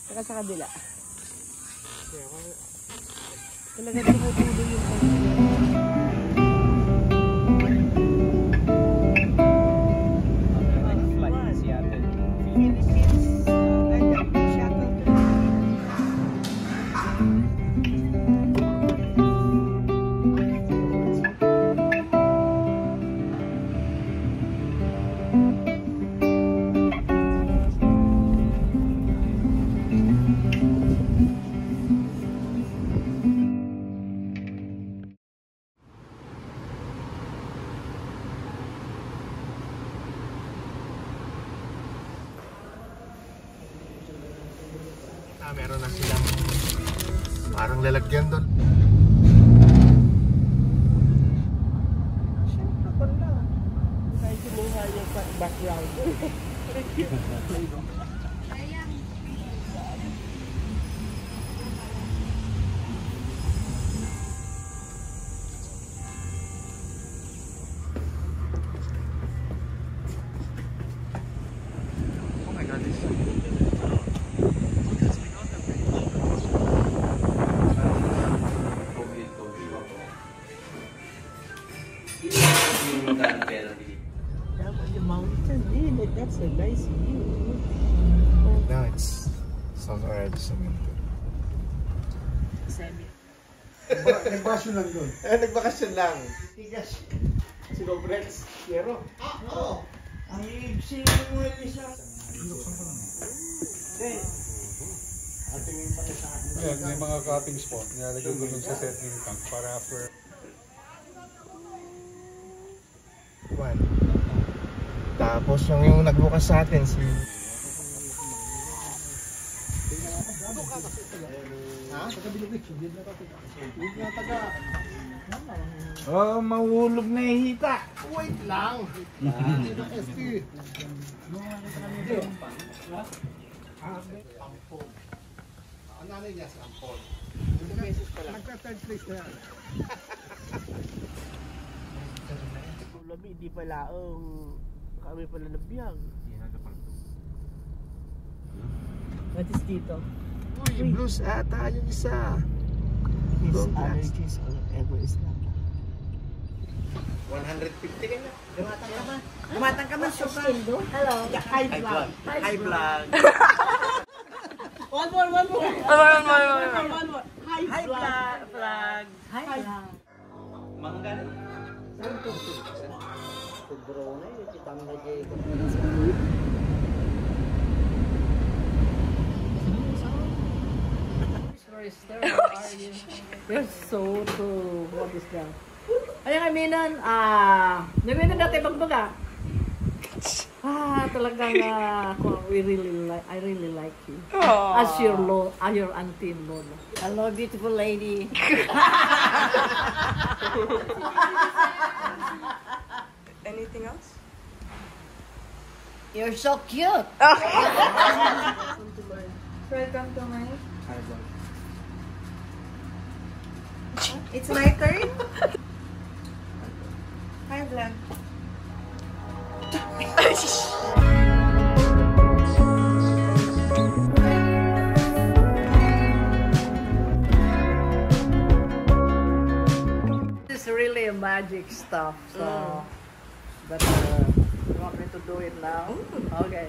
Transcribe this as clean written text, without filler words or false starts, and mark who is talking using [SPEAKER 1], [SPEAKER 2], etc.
[SPEAKER 1] Saka sa kabila. Talaga tumutulo yung
[SPEAKER 2] meron na silang parang lalagyan doon.
[SPEAKER 1] siyempre ko lang. Kahit kinuha niya sa background.
[SPEAKER 2] Oh my God, this is
[SPEAKER 1] The mountain, that's a nice view.
[SPEAKER 2] now it's sounds alright cement.
[SPEAKER 1] Semi.
[SPEAKER 3] Nagbakasyon lang doon.
[SPEAKER 2] Nagbakasyon lang.
[SPEAKER 3] Tigas.
[SPEAKER 2] Si Gobrex, Piero.
[SPEAKER 3] Oo. Ang ibig mo yung isa. Ating pala sa akin.
[SPEAKER 4] Ayan, may mga cutting spot. Nilalagay ko dun sa settling tank para after.
[SPEAKER 2] One. Tapos yung nagbukas sa atin si
[SPEAKER 3] Oh, mahulog na hita. Wait lang. Ang nanay niya si Ampon. Nagka-third place na yan.
[SPEAKER 1] Labi, di pala kami pala nabiyag. What is dito?
[SPEAKER 2] Uy, blues ata yung isa.
[SPEAKER 1] His
[SPEAKER 2] Don't ask.
[SPEAKER 1] allergies or whatever is that.
[SPEAKER 2] 150 kanya.
[SPEAKER 1] Dumatang ka ba? Dumatang ka ba? Hello. High vlog.
[SPEAKER 2] High vlog.
[SPEAKER 1] One more. One more. High vlog. High vlog.
[SPEAKER 2] Mangga.
[SPEAKER 1] You're so true. What is that? Ay, Aminan, Aminan dati bagbaga. Talagang I really like you. As your auntie-in-law. Hello, beautiful lady.
[SPEAKER 5] Anything else?
[SPEAKER 1] You're so cute.
[SPEAKER 5] Welcome to my... It's my turn? Hi, vlog.
[SPEAKER 1] This is really a magic stuff. So, but you want me to do it now? Okay.